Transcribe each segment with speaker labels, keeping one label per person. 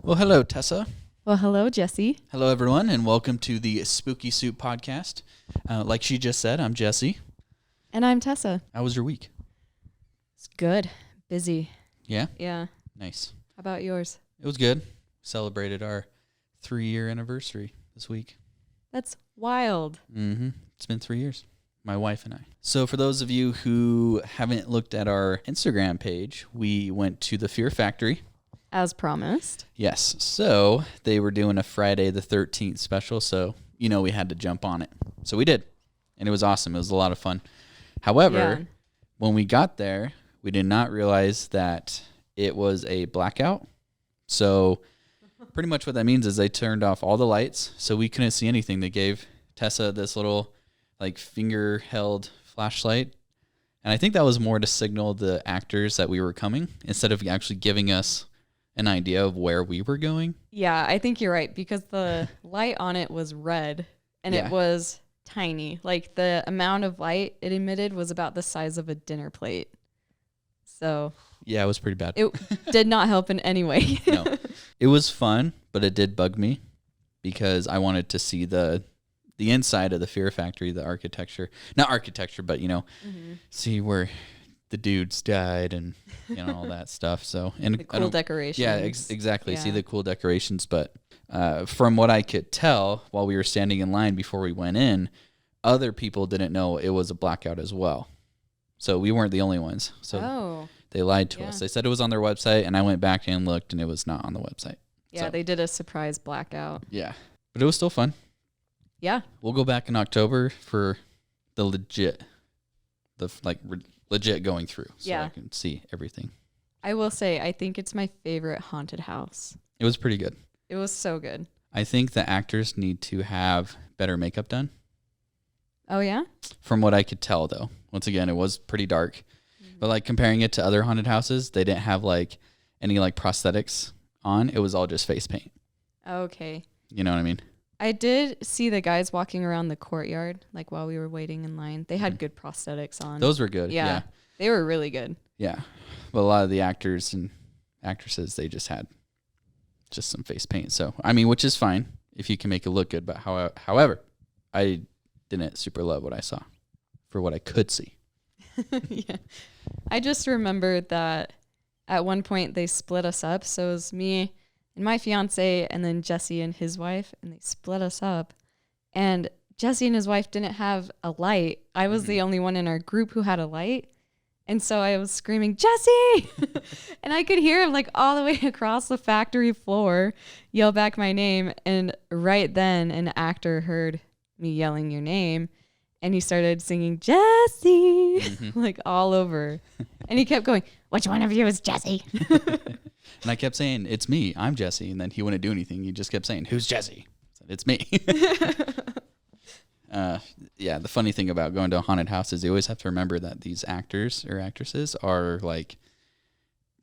Speaker 1: Well, hello, Tessa.
Speaker 2: Well, hello, Jesse.
Speaker 1: Hello, everyone, and welcome to the Spooky Soup podcast. Like she just said, I'm Jesse.
Speaker 2: And I'm Tessa.
Speaker 1: How was your week?
Speaker 2: It's good. Busy.
Speaker 1: Yeah?
Speaker 2: Yeah.
Speaker 1: Nice.
Speaker 2: How about yours?
Speaker 1: It was good. Celebrated our 3-year anniversary this week.
Speaker 2: That's wild.
Speaker 1: Mm-hmm. It's been 3 years. My wife and I. So for those of you who haven't looked at our Instagram page, we went to the Fear Factory.
Speaker 2: As promised.
Speaker 1: Yes. So they were doing a Friday the 13th special, so we had to jump on it. So we did, and it was awesome. It was a lot of fun. However, when we got there, we did not realize that it was a blackout. So pretty much what that means is they turned off all the lights, so we couldn't see anything. They gave Tessa this little finger-held flashlight, and I think that was more to signal the actors that we were coming instead of actually giving us an idea of where we were going.
Speaker 2: Yeah, I think you're right, because the light on it was red, and it was tiny. Like, the amount of light it emitted was about the size of a dinner plate. So
Speaker 1: yeah, it was pretty bad.
Speaker 2: It did not help in any way.
Speaker 1: No, it was fun, but it did bug me because I wanted to see the inside of the Fear Factory, the architecture. Not architecture, but, see where the dudes died and all that stuff. So and
Speaker 2: the cool decorations.
Speaker 1: Yeah, exactly. Yeah. See the cool decorations, but from what I could tell while we were standing in line before we went in, other people didn't know it was a blackout as well. So we weren't the only ones. So they lied to us. They said it was on their website, and I went back and looked, and it was not on the website.
Speaker 2: Yeah, they did a surprise blackout.
Speaker 1: Yeah, but it was still fun.
Speaker 2: Yeah.
Speaker 1: We'll go back in October for the legit going through, so I can see everything.
Speaker 2: I will say, I think it's my favorite haunted house.
Speaker 1: It was pretty good.
Speaker 2: It was so good.
Speaker 1: I think the actors need to have better makeup done.
Speaker 2: Oh, yeah?
Speaker 1: From what I could tell, though. Once again, it was pretty dark. Mm-hmm. But comparing it to other haunted houses, they didn't have any prosthetics on. It was all just face paint.
Speaker 2: Okay.
Speaker 1: You know what I mean?
Speaker 2: I did see the guys walking around the courtyard, while we were waiting in line. They had good prosthetics on.
Speaker 1: Those were good. Yeah.
Speaker 2: They were really good.
Speaker 1: Yeah. But a lot of the actors and actresses, they just had some face paint. So, which is fine if you can make it look good. But however, I didn't super love what I saw for what I could see.
Speaker 2: Yeah. I just remembered that at one point they split us up. So it was me and my fiance and then Jesse and his wife, and they split us up. And Jesse and his wife didn't have a light. I was the only one in our group who had a light. And so I was screaming, Jesse! And I could hear him all the way across the factory floor yell back my name. And right then an actor heard me yelling your name, and he started singing Jesse all over. And he kept going, which one of you is Jesse?
Speaker 1: And I kept saying, it's me, I'm Jesse. And then he wouldn't do anything. He just kept saying, who's Jesse? I said, it's me. The funny thing about going to a haunted house is you always have to remember that these actors or actresses are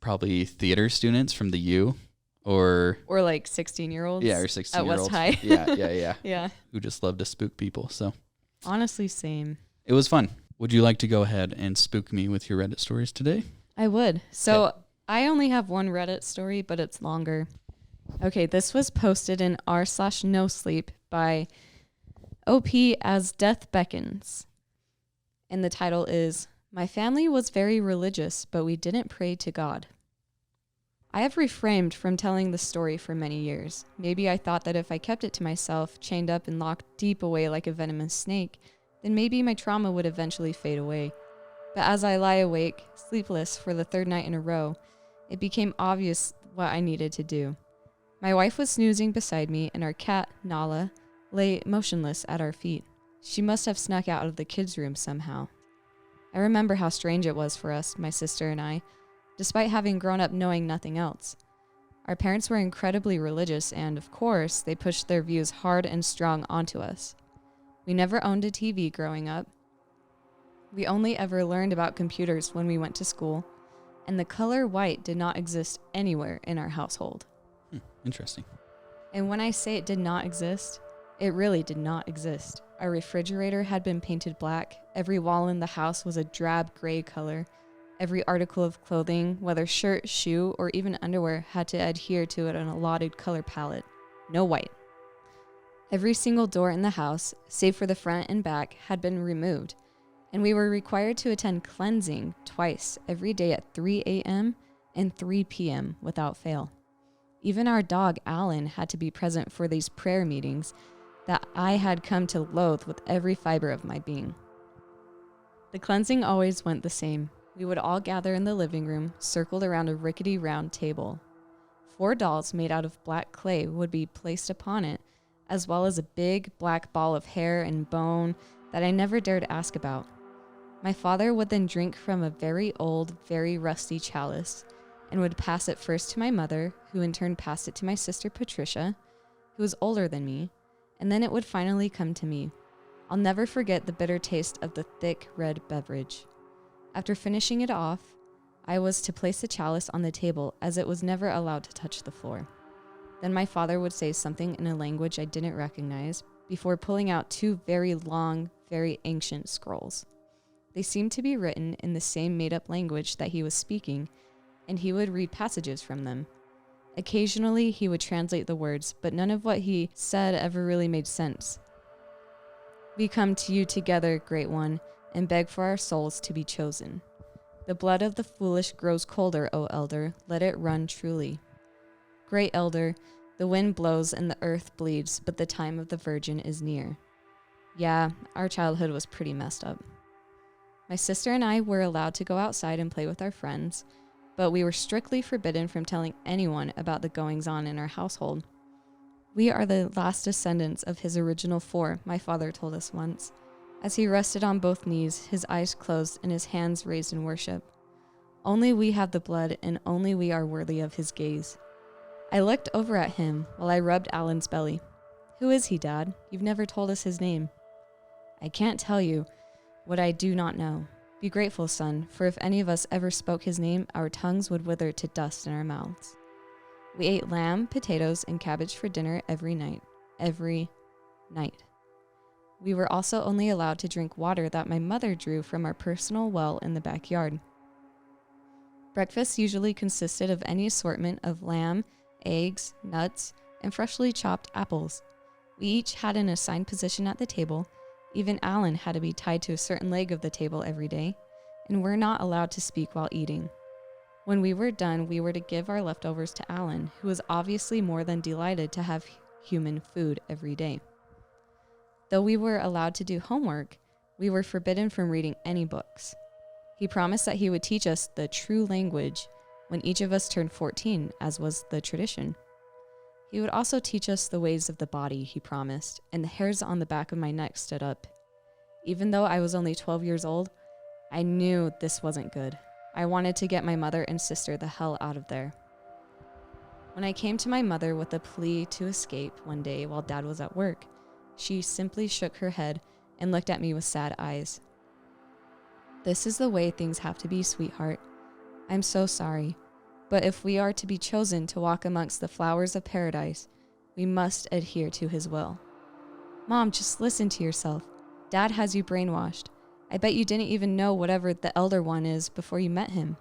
Speaker 1: probably theater students from the U or
Speaker 2: 16-year-olds.
Speaker 1: Yeah, or 16-year-olds.
Speaker 2: At West High.
Speaker 1: Yeah.
Speaker 2: Yeah.
Speaker 1: Who just love to spook people. So
Speaker 2: honestly, same.
Speaker 1: It was fun. Would you like to go ahead and spook me with your Reddit stories today?
Speaker 2: I would. So I only have one Reddit story, but it's longer. Okay, this was posted in r/nosleep by OP as Death Beckons. And the title is, My family was very religious, but we didn't pray to God. I have refrained from telling the story for many years. Maybe I thought that if I kept it to myself, chained up and locked deep away like a venomous snake, then maybe my trauma would eventually fade away. But as I lie awake, sleepless for the third night in a row, it became obvious what I needed to do. My wife was snoozing beside me, and our cat, Nala, lay motionless at our feet. She must have snuck out of the kids' room somehow. I remember how strange it was for us, my sister and I, despite having grown up knowing nothing else. Our parents were incredibly religious, and of course, they pushed their views hard and strong onto us. We never owned a TV growing up. We only ever learned about computers when we went to school, and the color white did not exist anywhere in our household.
Speaker 1: Interesting.
Speaker 2: And when I say it did not exist, it really did not exist. Our refrigerator had been painted black, every wall in the house was a drab gray color, Every article of clothing, whether shirt, shoe, or even underwear, had to adhere to an allotted color palette. No white. Every single door in the house, save for the front and back, had been removed, and we were required to attend cleansing twice every day at 3 a.m. and 3 p.m. without fail. Even our dog, Alan, had to be present for these prayer meetings that I had come to loathe with every fiber of my being. The cleansing always went the same. We would all gather in the living room, circled around a rickety round table. 4 dolls made out of black clay would be placed upon it, as well as a big black ball of hair and bone that I never dared ask about. My father would then drink from a very old, very rusty chalice and would pass it first to my mother, who in turn passed it to my sister Patricia, who was older than me, and then it would finally come to me. I'll never forget the bitter taste of the thick red beverage. After finishing it off, I was to place the chalice on the table as it was never allowed to touch the floor. Then my father would say something in a language I didn't recognize before pulling out 2 very long, very ancient scrolls. They seemed to be written in the same made-up language that he was speaking, and he would read passages from them. Occasionally, he would translate the words, but none of what he said ever really made sense. We come to you together, Great One, and beg for our souls to be chosen. The blood of the foolish grows colder, O Elder, let it run truly. Great Elder, the wind blows and the earth bleeds, but the time of the Virgin is near. Yeah, our childhood was pretty messed up. My sister and I were allowed to go outside and play with our friends, but we were strictly forbidden from telling anyone about the goings-on in our household. We are the last descendants of his original 4, my father told us once, as he rested on both knees, his eyes closed and his hands raised in worship. Only we have the blood, and only we are worthy of his gaze. I looked over at him while I rubbed Alan's belly. Who is he, Dad? You've never told us his name. I can't tell you what I do not know. Be grateful, son, for if any of us ever spoke his name, our tongues would wither to dust in our mouths. We ate lamb, potatoes, and cabbage for dinner every night. Every night. We were also only allowed to drink water that my mother drew from our personal well in the backyard. Breakfast usually consisted of any assortment of lamb, eggs, nuts, and freshly chopped apples. We each had an assigned position at the table. Even Alan had to be tied to a certain leg of the table every day, and were not allowed to speak while eating. When we were done, we were to give our leftovers to Alan, who was obviously more than delighted to have human food every day. Though we were allowed to do homework, we were forbidden from reading any books. He promised that he would teach us the true language when each of us turned 14, as was the tradition. He would also teach us the ways of the body, he promised, and the hairs on the back of my neck stood up. Even though I was only 12 years old, I knew this wasn't good. I wanted to get my mother and sister the hell out of there. When I came to my mother with a plea to escape one day while Dad was at work, she simply shook her head and looked at me with sad eyes. This is the way things have to be, sweetheart. I'm so sorry, but if we are to be chosen to walk amongst the flowers of paradise, we must adhere to his will. Mom, just listen to yourself. Dad has you brainwashed. I bet you didn't even know whatever the elder one is before you met him.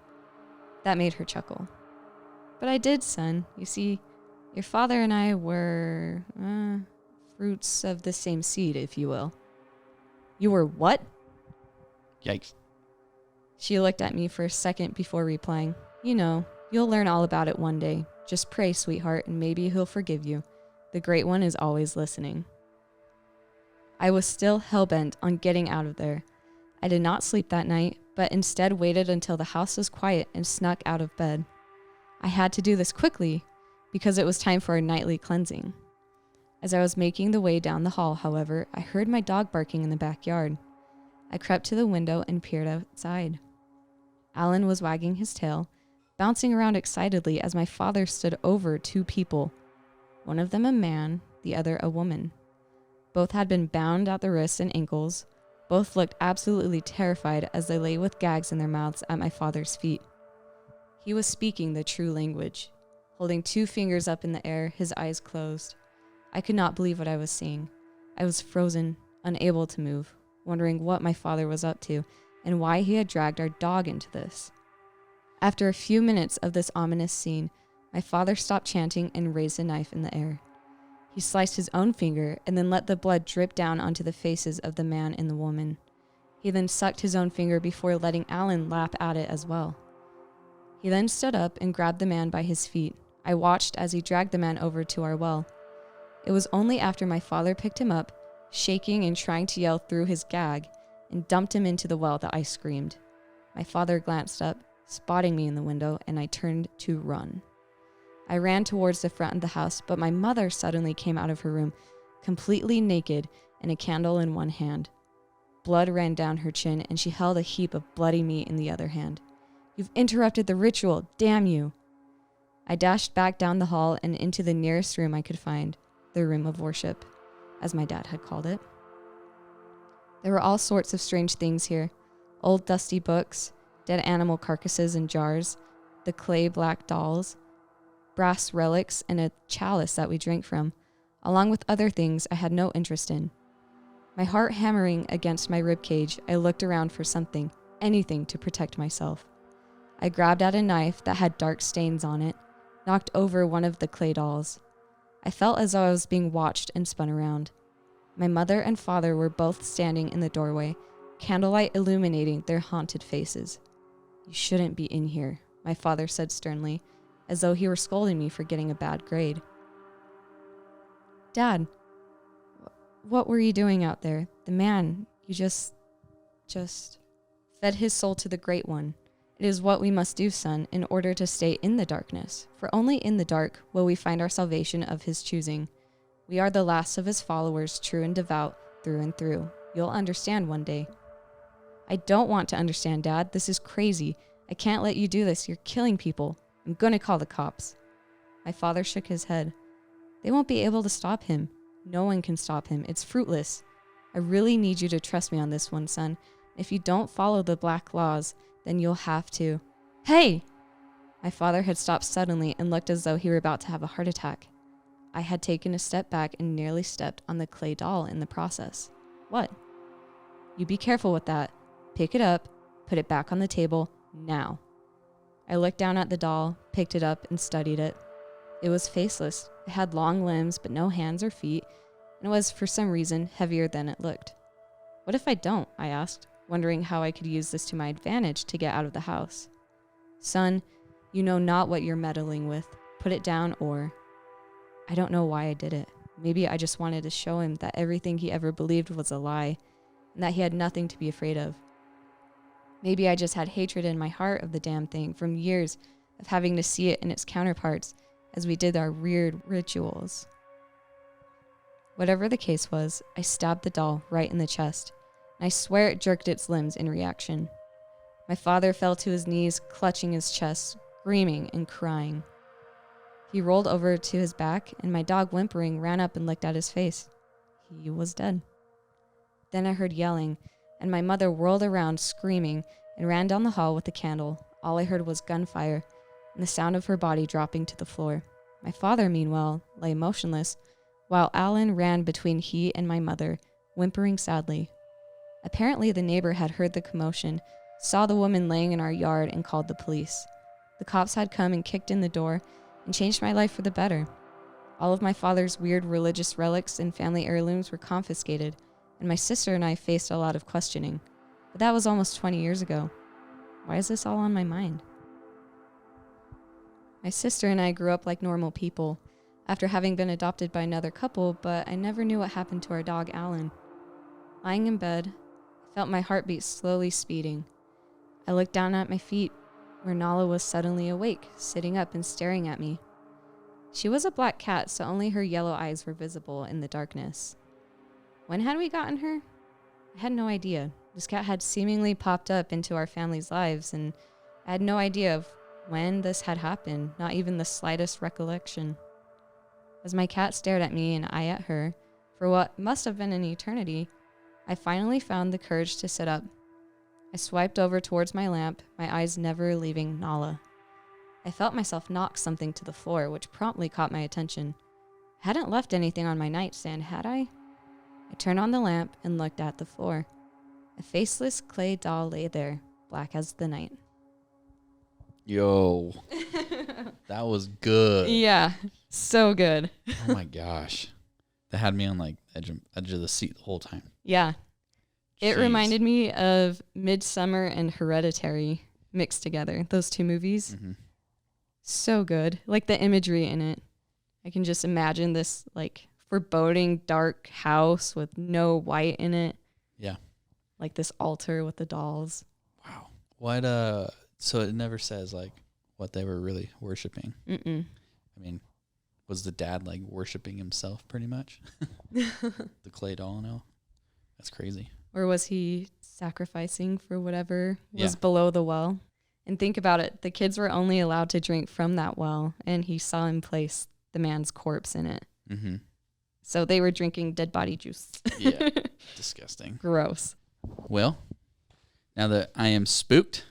Speaker 2: That made her chuckle. But I did, son. You see, your father and I were, fruits of the same seed, if you will. You were what?
Speaker 1: Yikes.
Speaker 2: She looked at me for a second before replying. You know, you'll learn all about it one day. Just pray, sweetheart, and maybe he'll forgive you. The Great One is always listening. I was still hell-bent on getting out of there. I did not sleep that night, but instead waited until the house was quiet and snuck out of bed. I had to do this quickly because it was time for our nightly cleansing. As I was making the way down the hall, however, I heard my dog barking in the backyard. I crept to the window and peered outside. Alan was wagging his tail, bouncing around excitedly as my father stood over 2 people, one of them a man, the other a woman. Both had been bound at the wrists and ankles. Both looked absolutely terrified as they lay with gags in their mouths at my father's feet. He was speaking the true language, holding 2 fingers up in the air, his eyes closed. I could not believe what I was seeing. I was frozen, unable to move, wondering what my father was up to and why he had dragged our dog into this. After a few minutes of this ominous scene, my father stopped chanting and raised a knife in the air. He sliced his own finger and then let the blood drip down onto the faces of the man and the woman. He then sucked his own finger before letting Alan lap at it as well. He then stood up and grabbed the man by his feet. I watched as he dragged the man over to our well. It was only after my father picked him up, shaking and trying to yell through his gag, and dumped him into the well that I screamed. My father glanced up, spotting me in the window, and I turned to run. I ran towards the front of the house, but my mother suddenly came out of her room, completely naked and a candle in one hand. Blood ran down her chin, and she held a heap of bloody meat in the other hand. "You've interrupted the ritual, damn you!" I dashed back down the hall and into the nearest room I could find, the room of worship, as my dad had called it. There were all sorts of strange things here. Old dusty books, dead animal carcasses in jars, the clay black dolls, brass relics, and a chalice that we drank from, along with other things I had no interest in. My heart hammering against my ribcage, I looked around for something, anything to protect myself. I grabbed at a knife that had dark stains on it, knocked over one of the clay dolls. I felt as though I was being watched and spun around. My mother and father were both standing in the doorway, candlelight illuminating their haunted faces. "You shouldn't be in here," my father said sternly, as though he were scolding me for getting a bad grade. "Dad, what were you doing out there? The man, you just fed his soul to the Great One. It is what we must do, son, in order to stay in the darkness, for only in the dark will we find our salvation of his choosing. We are the last of his followers, true and devout, through and through. You'll understand one day." "I don't want to understand, Dad. This is crazy. I can't let you do this. You're killing people. I'm gonna call the cops." My father shook his head. "They won't be able to stop him. No one can stop him. It's fruitless. I really need you to trust me on this one, son. If you don't follow the black laws, then you'll have to." "Hey!" My father had stopped suddenly and looked as though he were about to have a heart attack. I had taken a step back and nearly stepped on the clay doll in the process. "What?" "You be careful with that. Pick it up, put it back on the table, now." I looked down at the doll, picked it up, and studied it. It was faceless. It had long limbs, but no hands or feet, and it was, for some reason, heavier than it looked. "What if I don't?" I asked, wondering how I could use this to my advantage to get out of the house. "Son, you know not what you're meddling with. Put it down or—" I don't know why I did it. Maybe I just wanted to show him that everything he ever believed was a lie, and that he had nothing to be afraid of. Maybe I just had hatred in my heart of the damn thing from years of having to see it in its counterparts as we did our weird rituals. Whatever the case was, I stabbed the doll right in the chest, and I swear it jerked its limbs in reaction. My father fell to his knees, clutching his chest, screaming and crying. He rolled over to his back, and my dog, whimpering, ran up and licked at his face. He was dead. Then I heard yelling, and my mother whirled around screaming and ran down the hall with the candle. All I heard was gunfire and the sound of her body dropping to the floor. My father, meanwhile, lay motionless, while Alan ran between he and my mother, whimpering sadly. Apparently the neighbor had heard the commotion, saw the woman laying in our yard, and called the police. The cops had come and kicked in the door and changed my life for the better. All of my father's weird religious relics and family heirlooms were confiscated, and my sister and I faced a lot of questioning. But that was almost 20 years ago. Why is this all on my mind? My sister and I grew up like normal people, after having been adopted by another couple, but I never knew what happened to our dog, Alan. Lying in bed, I felt my heartbeat slowly speeding. I looked down at my feet, where Nala was suddenly awake, sitting up and staring at me. She was a black cat, so only her yellow eyes were visible in the darkness. When had we gotten her? I had no idea. This cat had seemingly popped up into our family's lives, and I had no idea of when this had happened, not even the slightest recollection. As my cat stared at me and I at her, for what must have been an eternity, I finally found the courage to sit up. I swiped over towards my lamp, my eyes never leaving Nala. I felt myself knock something to the floor, which promptly caught my attention. I hadn't left anything on my nightstand, had I? I turned on the lamp and looked at the floor. A faceless clay doll lay there, black as the night.
Speaker 1: Yo, that was good.
Speaker 2: Yeah, so good.
Speaker 1: Oh my gosh. That had me on like edge of the seat the whole time.
Speaker 2: Yeah. It
Speaker 1: Jeez.
Speaker 2: reminded me of Midsummer and Hereditary mixed together. Those two movies.
Speaker 1: Mm-hmm.
Speaker 2: So good. Like the imagery in it. I can just imagine this like foreboding dark house with no white in it.
Speaker 1: Yeah.
Speaker 2: Like this altar with the dolls.
Speaker 1: Wow. What so it never says like what they were really worshiping.
Speaker 2: Mm-mm.
Speaker 1: I mean, was the dad like worshiping himself pretty much? The clay doll, no? That's crazy.
Speaker 2: Or was he sacrificing for whatever was
Speaker 1: Yeah.
Speaker 2: below the well? And think about it. The kids were only allowed to drink from that well, and he saw him place the man's corpse in it.
Speaker 1: Mm-hmm.
Speaker 2: So they were drinking dead body juice.
Speaker 1: Yeah. Disgusting.
Speaker 2: Gross.
Speaker 1: Well, now that I am spooked.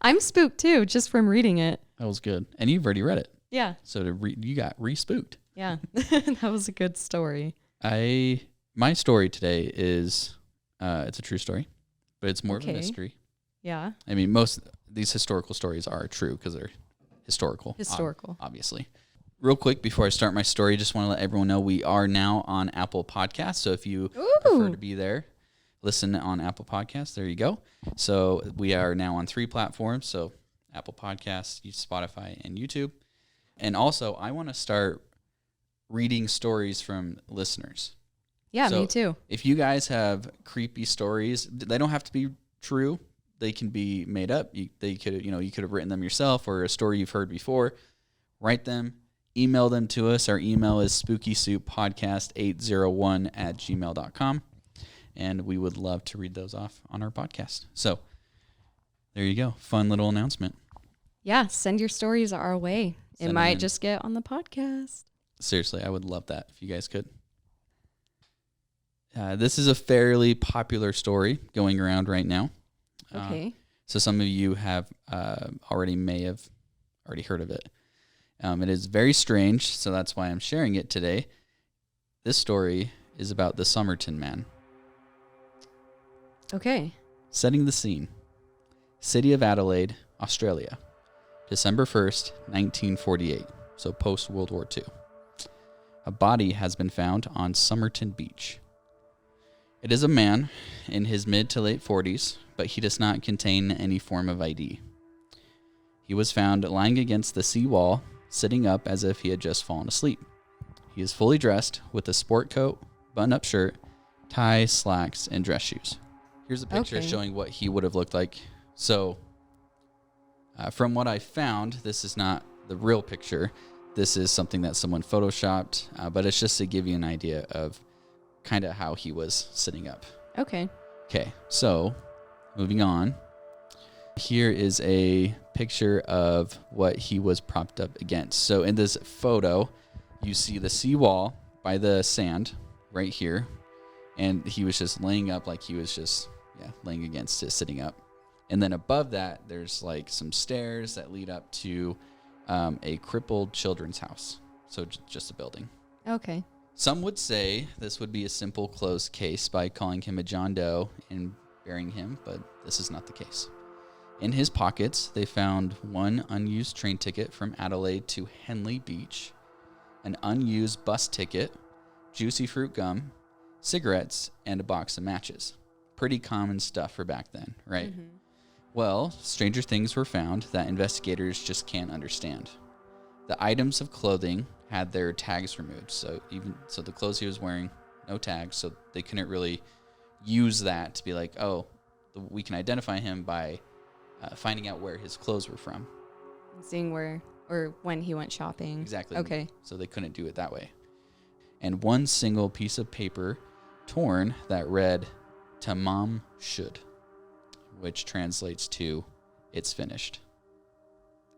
Speaker 2: I'm spooked too, just from reading it.
Speaker 1: That was good. And you've already read it.
Speaker 2: Yeah.
Speaker 1: So you got re-spooked.
Speaker 2: Yeah. That was a good story.
Speaker 1: My story today is it's a true story, but it's more of a
Speaker 2: Okay.
Speaker 1: mystery.
Speaker 2: Yeah.
Speaker 1: I mean, most these historical stories are true because they're historical. Obviously. Real quick before I start my story, just want to let everyone know we are now on Apple Podcasts. So if you prefer to be there, listen on Apple Podcasts. There you go. So we are now on 3 platforms. So Apple Podcasts, Spotify, and YouTube. And also, I want to start reading stories from listeners.
Speaker 2: Yeah,
Speaker 1: So
Speaker 2: me too.
Speaker 1: If you guys have creepy stories, they don't have to be true. They can be made up. You could have written them yourself or a story you've heard before. Write them, email them to us. Our email is spookysouppodcast801@gmail.com. And we would love to read those off on our podcast. So there you go. Fun little announcement.
Speaker 2: Yeah, send your stories our way.
Speaker 1: Send
Speaker 2: It
Speaker 1: them
Speaker 2: might
Speaker 1: in.
Speaker 2: just get on the podcast.
Speaker 1: Seriously, I would love that if you guys could. This is a fairly popular story going around right now.
Speaker 2: Okay.
Speaker 1: So some of you have may have already heard of it. It is very strange, so that's why I'm sharing it today. This story is about the Somerton Man.
Speaker 2: Okay.
Speaker 1: Setting the scene. City of Adelaide, Australia. December 1st, 1948, so post-World War II. A body has been found on Somerton Beach. It is a man in his mid to late 40s, but he does not contain any form of ID. He was found lying against the sea wall, sitting up as if he had just fallen asleep. He is fully dressed with a sport coat, button-up shirt, tie, slacks, and dress shoes. Here's a picture showing what he would have looked like. So, from what I found, this is not the real picture. This is something that someone photoshopped, but it's just to give you an idea of kind of how he was sitting up.
Speaker 2: Okay.
Speaker 1: Okay, so moving on. Here is a picture of what he was propped up against. So in this photo, you see the seawall by the sand right here. And he was just laying up like he was just, laying against it, sitting up. And then above that, there's like some stairs that lead up to a crippled children's house. So just a building.
Speaker 2: Okay.
Speaker 1: Some would say this would be a simple closed case by calling him a John Doe and burying him, but this is not the case. In his pockets, they found one unused train ticket from Adelaide to Henley Beach, an unused bus ticket, juicy fruit gum, cigarettes, and a box of matches. Pretty common stuff for back then, right?
Speaker 2: Mm-hmm.
Speaker 1: Well, stranger things were found that investigators just can't understand. The items of clothing had their tags removed, so the clothes he was wearing, no tags, so they couldn't really use that to be like, we can identify him by finding out where his clothes were from.
Speaker 2: Seeing where or when he went shopping.
Speaker 1: Exactly.
Speaker 2: Okay.
Speaker 1: So they couldn't do it that way. And one single piece of paper torn that read, "Tamam should," which translates to, "It's finished."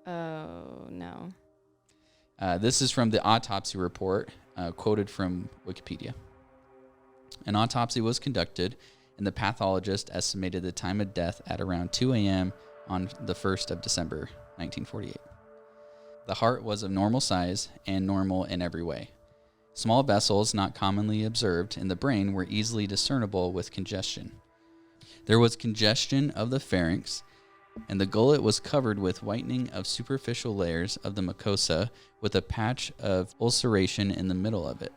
Speaker 2: Oh, no.
Speaker 1: This is from the autopsy report, quoted from Wikipedia. An autopsy was conducted, and the pathologist estimated the time of death at around 2 a.m. on the 1st of December, 1948. The heart was of normal size and normal in every way. Small vessels not commonly observed in the brain were easily discernible with congestion. There was congestion of the pharynx, and the gullet was covered with whitening of superficial layers of the mucosa with a patch of ulceration in the middle of it.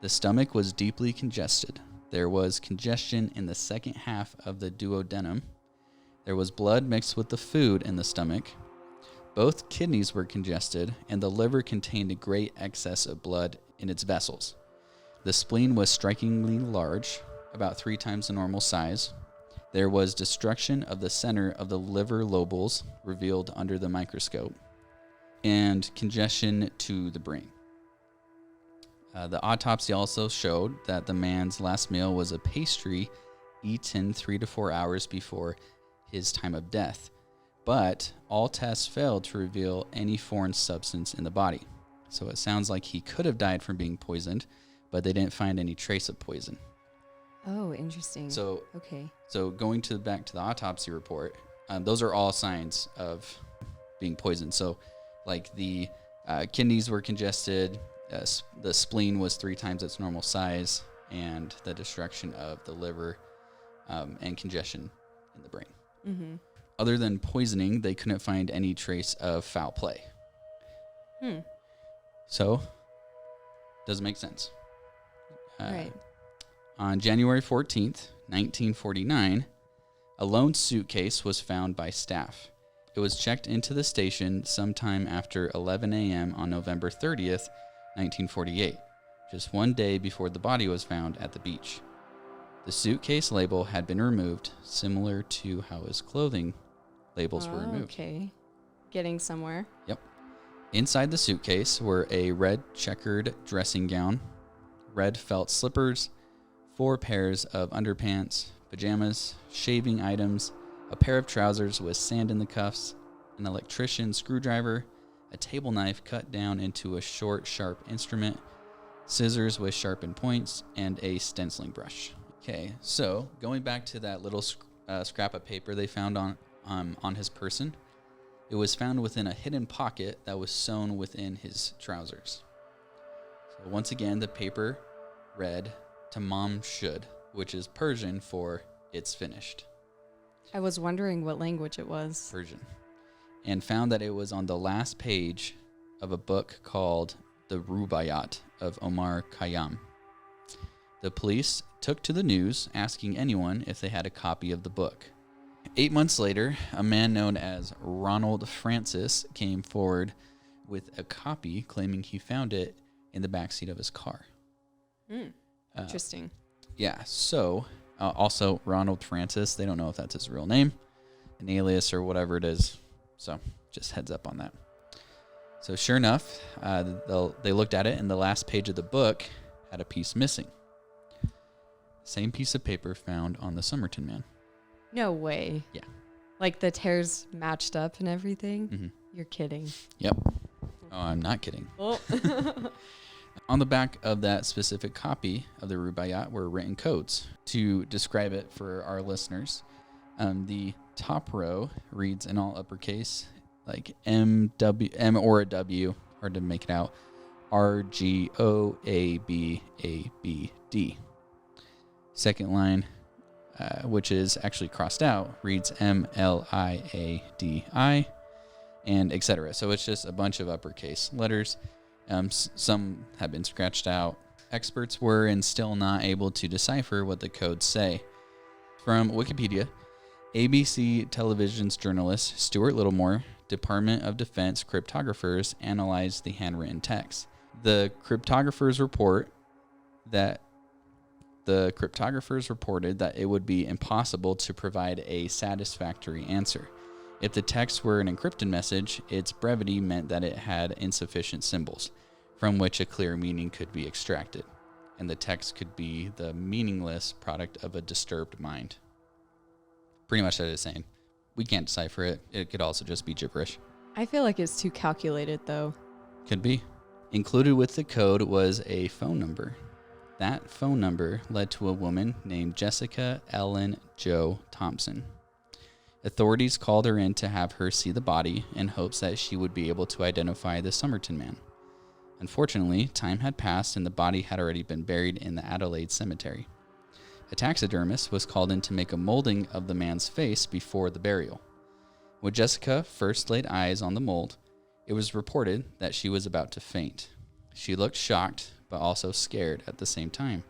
Speaker 1: The stomach was deeply congested. There was congestion in the second half of the duodenum. There was blood mixed with the food in the stomach. Both kidneys were congested, and the liver contained a great excess of blood in its vessels. The spleen was strikingly large, about 3 times the normal size. There was destruction of the center of the liver lobules revealed under the microscope, and congestion to the brain. The autopsy also showed that the man's last meal was a pastry eaten 3 to 4 hours before his time of death, but all tests failed to reveal any foreign substance in the body. So it sounds like he could have died from being poisoned, but they didn't find any trace of poison.
Speaker 2: Oh, interesting.
Speaker 1: So
Speaker 2: okay.
Speaker 1: So going back to the autopsy report, those are all signs of being poisoned. So like the kidneys were congested, the spleen was 3 times its normal size, and the destruction of the liver and congestion in the brain.
Speaker 2: Mm-hmm.
Speaker 1: Other than poisoning, they couldn't find any trace of foul play. So, doesn't make sense.
Speaker 2: Right.
Speaker 1: On January 14th, 1949, a lone suitcase was found by staff. It was checked into the station sometime after 11 a.m. on November 30th, 1948, just 1 day before the body was found at the beach. The suitcase label had been removed, similar to how his clothing labels were removed.
Speaker 2: Okay. Getting somewhere.
Speaker 1: Yep. Inside the suitcase were a red checkered dressing gown, red felt slippers, 4 pairs of underpants, pajamas, shaving items, a pair of trousers with sand in the cuffs, an electrician's screwdriver, a table knife cut down into a short, sharp instrument, scissors with sharpened points, and a stenciling brush. Okay, so going back to that little scrap of paper they found on his person, it was found within a hidden pocket that was sewn within his trousers. So once again, the paper read, "Tamam shud," which is Persian for "it's finished."
Speaker 2: I was wondering what language it was.
Speaker 1: Persian. And found that it was on the last page of a book called The Rubaiyat of Omar Khayyam. The police took to the news asking anyone if they had a copy of the book. 8 months later, a man known as Ronald Francis came forward with a copy claiming he found it in the backseat of his car.
Speaker 2: Interesting.
Speaker 1: Yeah, so also Ronald Francis, they don't know if that's his real name, an alias or whatever it is. So just heads up on that. So sure enough, they looked at it and the last page of the book had a piece missing. Same piece of paper found on the Somerton Man.
Speaker 2: No way.
Speaker 1: Yeah.
Speaker 2: Like the tears matched up and everything?
Speaker 1: Mm-hmm.
Speaker 2: You're kidding.
Speaker 1: Yep. Oh, I'm not kidding.
Speaker 2: Oh.
Speaker 1: On the back of that specific copy of the Rubaiyat were written codes. To describe it for our listeners, the top row reads in all uppercase, like M or a W, hard to make it out, RGOABABD. Second line, which is actually crossed out, reads MLIADI, and etc. So it's just a bunch of uppercase letters. Some have been scratched out. Experts were and still not able to decipher what the codes say. From Wikipedia, ABC television's journalist Stuart Littlemore, Department of Defense cryptographers analyzed the handwritten text. The cryptographers reported that it would be impossible to provide a satisfactory answer. If the text were an encrypted message, its brevity meant that it had insufficient symbols, from which a clear meaning could be extracted, and the text could be the meaningless product of a disturbed mind. Pretty much that is saying. We can't decipher it. It could also just be gibberish.
Speaker 2: I feel like it's too calculated, though.
Speaker 1: Could be. Included with the code was a phone number. That phone number led to a woman named Jessica Ellen Jo Thompson. Authorities called her in to have her see the body in hopes that she would be able to identify the Somerton Man. Unfortunately, time had passed and the body had already been buried in the Adelaide cemetery. A taxidermist was called in to make a molding of the man's face before the burial. When Jessica first laid eyes on the mold, it was reported that she was about to faint. She looked shocked, but also scared at the same time.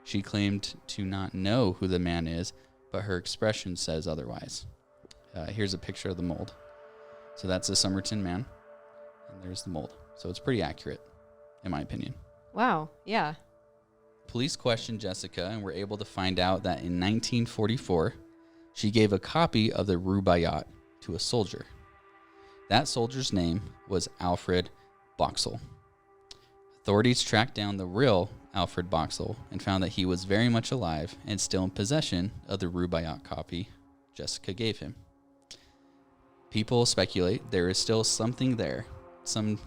Speaker 1: She claimed to not know who the man is, but her expression says otherwise. Here's a picture of the mold. So that's the Somerton Man, and there's the mold. So it's pretty accurate, in my opinion.
Speaker 2: Wow, yeah.
Speaker 1: Police questioned Jessica and were able to find out that in 1944, she gave a copy of the Rubaiyat to a soldier. That soldier's name was Alfred Boxall. Authorities tracked down the real Alfred Boxall and found that he was very much alive and still in possession of the Rubaiyat copy Jessica gave him. People speculate there is still something there, some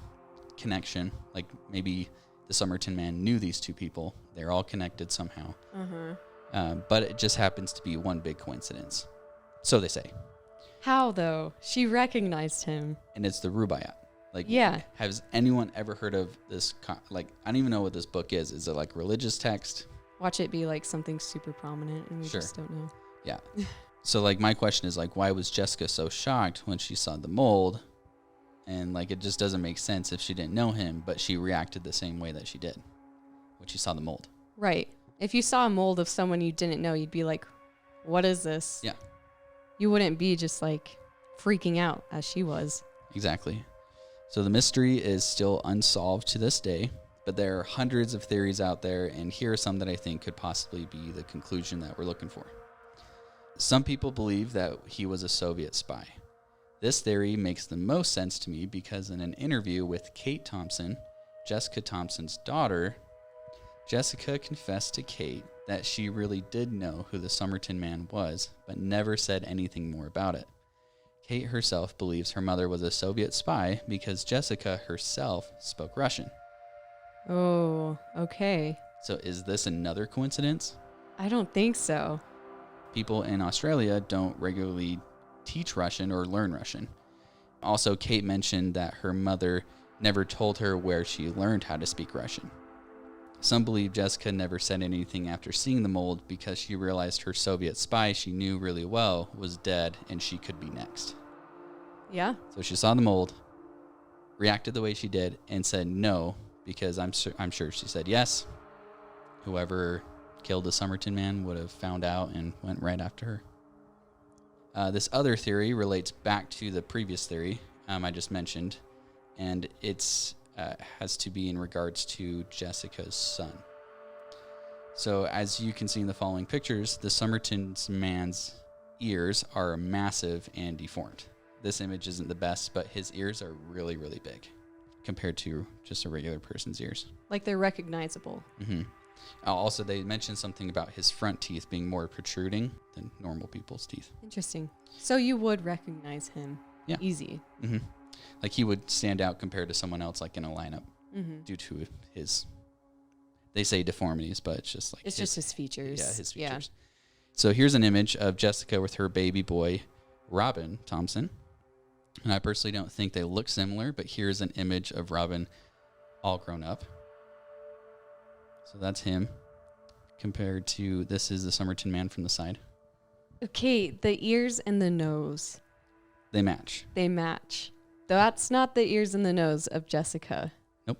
Speaker 1: connection, like maybe the Somerton Man knew these two people. They're all connected somehow. But it just happens to be one big coincidence. So they say.
Speaker 2: How, though? She recognized him.
Speaker 1: And it's the Rubaiyat. Like,
Speaker 2: yeah.
Speaker 1: Has anyone ever heard of this? I don't even know what this book is. Is it like religious text?
Speaker 2: Watch it be like something super prominent and we just don't know.
Speaker 1: Yeah. So like my question is like, why was Jessica so shocked when she saw the mold? And like, it just doesn't make sense if she didn't know him, but she reacted the same way that she did when she saw the mold.
Speaker 2: Right. If you saw a mold of someone you didn't know, you'd be like, what is this?
Speaker 1: Yeah.
Speaker 2: You wouldn't be just like freaking out as she was.
Speaker 1: Exactly. So the mystery is still unsolved to this day, but there are hundreds of theories out there, and here are some that I think could possibly be the conclusion that we're looking for. Some people believe that he was a Soviet spy. This theory makes the most sense to me because in an interview with Kate Thompson, Jessica Thompson's daughter, Jessica confessed to Kate that she really did know who the Somerton Man was, but never said anything more about it. Kate herself believes her mother was a Soviet spy because Jessica herself spoke Russian.
Speaker 2: Oh, okay.
Speaker 1: So is this another coincidence?
Speaker 2: I don't think so.
Speaker 1: People in Australia don't regularly teach Russian or learn Russian. Also, Kate mentioned that her mother never told her where she learned how to speak Russian. Some believe Jessica never said anything after seeing the mold because she realized her Soviet spy she knew really well was dead and she could be next.
Speaker 2: Yeah.
Speaker 1: So she saw the mold, reacted the way she did, and said no because I'm sure she said yes. Whoever killed the Somerton Man would have found out and went right after her. This other theory relates back to the previous theory I just mentioned, and it's has to be in regards to Jessica's son. So as you can see in the following pictures, the Somerton Man's ears are massive and deformed. This image isn't the best, but his ears are really, really big compared to just a regular person's ears.
Speaker 2: Like they're recognizable.
Speaker 1: Mm-hmm. Also, they mentioned something about his front teeth being more protruding than normal people's teeth.
Speaker 2: Interesting. So you would recognize him.
Speaker 1: Yeah.
Speaker 2: Easy.
Speaker 1: Mm-hmm. Like he would stand out compared to someone else like in a lineup due to his, they say deformities, but it's just like
Speaker 2: just his features.
Speaker 1: Yeah, his features. Yeah. So here's an image of Jessica with her baby boy, Robin Thompson. And I personally don't think they look similar, but here's an image of Robin all grown up. So that's him compared to, this is the Somerton Man from the side.
Speaker 2: Okay, the ears and the nose.
Speaker 1: They match.
Speaker 2: They match. That's not the ears and the nose of Jessica.
Speaker 1: Nope.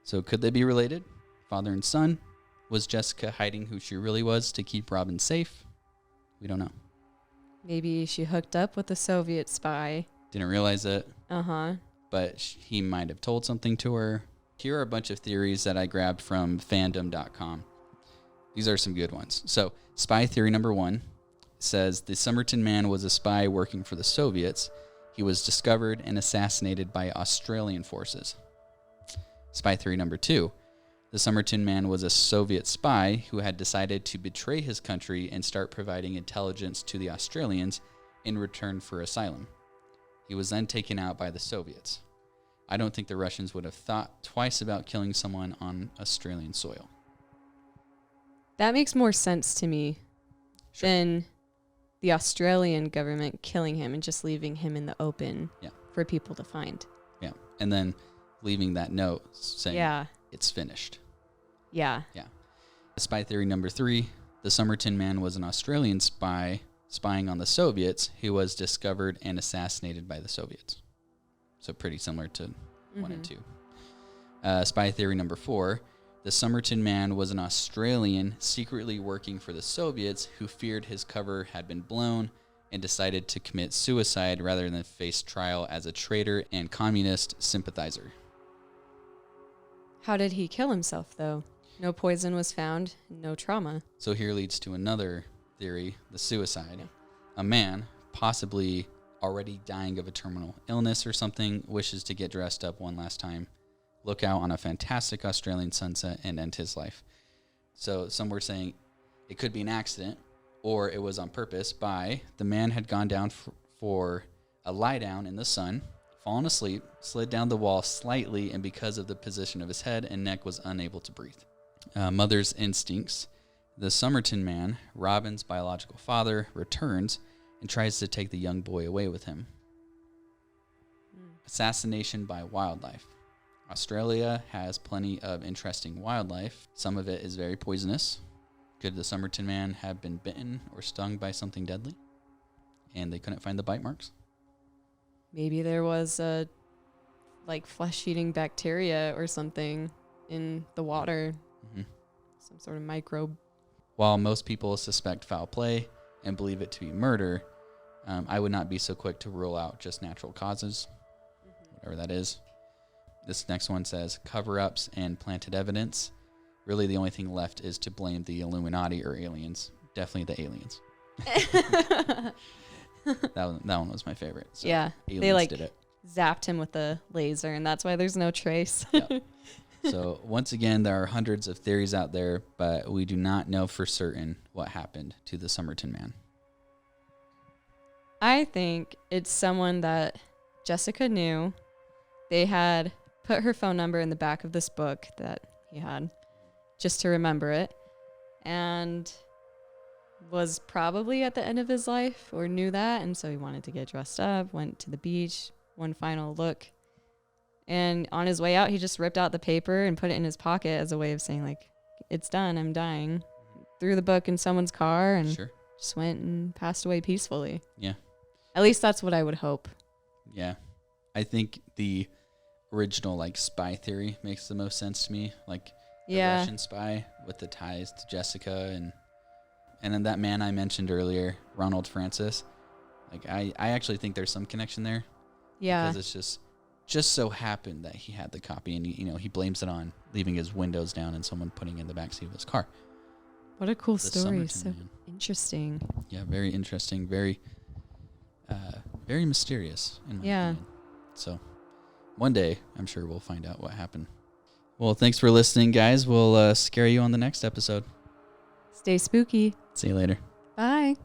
Speaker 1: So could they be related? Father and son? Was Jessica hiding who she really was to keep Robin safe? We don't know.
Speaker 2: Maybe she hooked up with a Soviet spy.
Speaker 1: Didn't realize it.
Speaker 2: Uh-huh.
Speaker 1: But he might have told something to her. Here are a bunch of theories that I grabbed from fandom.com. These are some good ones. So, spy theory number 1 says the Somerton Man was a spy working for the Soviets. He was discovered and assassinated by Australian forces. Spy theory number 2. The Somerton Man was a Soviet spy who had decided to betray his country and start providing intelligence to the Australians in return for asylum. He was then taken out by the Soviets. I don't think the Russians would have thought twice about killing someone on Australian soil.
Speaker 2: That makes more sense to me than the Australian government killing him and just leaving him in the open for people to find.
Speaker 1: Yeah. And then leaving that note saying it's finished.
Speaker 2: Yeah.
Speaker 1: Yeah. Spy theory number 3, the Somerton Man was an Australian spy spying on the Soviets, who was discovered and assassinated by the Soviets. So pretty similar to 1 and 2. Spy theory number 4. The Somerton Man was an Australian secretly working for the Soviets who feared his cover had been blown and decided to commit suicide rather than face trial as a traitor and communist sympathizer.
Speaker 2: How did he kill himself, though? No poison was found, no trauma.
Speaker 1: So here leads to another theory, the suicide. A man, possibly already dying of a terminal illness or something, wishes to get dressed up one last time, look out on a fantastic Australian sunset, and end his life. So some were saying it could be an accident, or it was on purpose by the man had gone down for a lie down in the sun, fallen asleep, slid down the wall slightly, and because of the position of his head and neck was unable to breathe. Mother's instincts. The Somerton Man, Robin's biological father, returns and tries to take the young boy away with him. Assassination by wildlife. Australia has plenty of interesting wildlife. Some of it is very poisonous. Could the Somerton Man have been bitten or stung by something deadly? And they couldn't find the bite marks?
Speaker 2: Maybe there was a flesh-eating bacteria or something in the water.
Speaker 1: Mm-hmm.
Speaker 2: Some sort of microbe.
Speaker 1: While most people suspect foul play and believe it to be murder, I would not be so quick to rule out just natural causes, whatever that is. This next one says cover-ups and planted evidence. Really, the only thing left is to blame the Illuminati or aliens. Definitely the aliens. That one was my favorite. So
Speaker 2: yeah,
Speaker 1: aliens did it.
Speaker 2: Zapped him with a laser, and that's why there's no trace.
Speaker 1: Yep. So once again, there are hundreds of theories out there, but we do not know for certain what happened to the Somerton Man.
Speaker 2: I think it's someone that Jessica knew. They had put her phone number in the back of this book that he had just to remember it, and was probably at the end of his life or knew that, and so he wanted to get dressed up, went to the beach, one final look. And on his way out, he just ripped out the paper and put it in his pocket as a way of saying, it's done, I'm dying. Threw the book in someone's car and just went and passed away peacefully.
Speaker 1: Yeah.
Speaker 2: At least that's what I would hope.
Speaker 1: Yeah. I think the original, spy theory makes the most sense to me. The Russian spy with the ties to Jessica and then that man I mentioned earlier, Ronald Francis. I actually think there's some connection there.
Speaker 2: Yeah.
Speaker 1: Because it's just so happened that he had the copy, and he blames it on leaving his windows down and someone putting in the backseat of his car.
Speaker 2: What a cool
Speaker 1: The
Speaker 2: story!
Speaker 1: Somerton
Speaker 2: So
Speaker 1: Man.
Speaker 2: interesting.
Speaker 1: Yeah, very interesting, very, very mysterious. In my opinion. So, one day I'm sure we'll find out what happened. Well, thanks for listening, guys. We'll scare you on the next episode.
Speaker 2: Stay spooky.
Speaker 1: See you later.
Speaker 2: Bye.